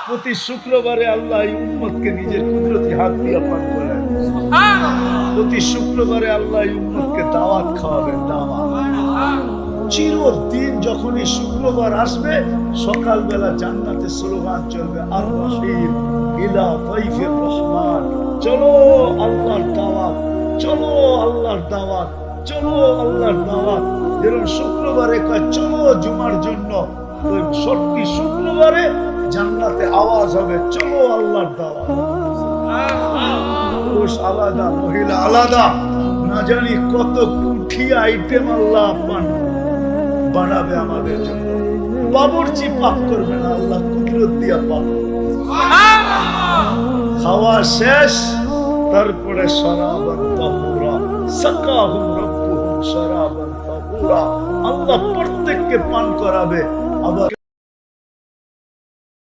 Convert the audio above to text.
প্রতি শুক্রবারে আল্লাহ এই উম্মতকে নিজের কুদরতি হাত দিয়ে পান করেন। প্রতি শুক্রবারে আল্লাহ এই উম্মতকে দাওয়াত খাওয়াবেন, দাওয়াত। চিরদিন যখন এই শুক্রবার আসবে, সকালবেলা জান্নাতে স্লোগান চলবে, আর রহিম ইলা তাইফির রহমান। চলো আল্লাহর দাওয়াত, চলো আল্লাহর দাওয়াত, চলো আল্লাহর দাওয়াত। যেরকম শুক্রবারে কয় চলো জুমার জন্য, ওই সত্যি শুক্রবারে জান্নাতে আওয়াজ হবে, চলো আল্লাহর দাওয়াত। পুরুষ আলাদা, মহিলা আলাদা, না জানি কত কুঠি আইটেম আল্লাহ বানাবে আমাদের জন্য। বাবুর্চি পাক করবে না, আল্লাহ কুদরত দিয়া পাক। খাওয়া শেষ, তারপরে শরাবান তাহুরা, সাকাহুম রাব্বুহুম শরাবান তাহুরা। আল্লাহ প্রত্যেককে পান করাবে। আবার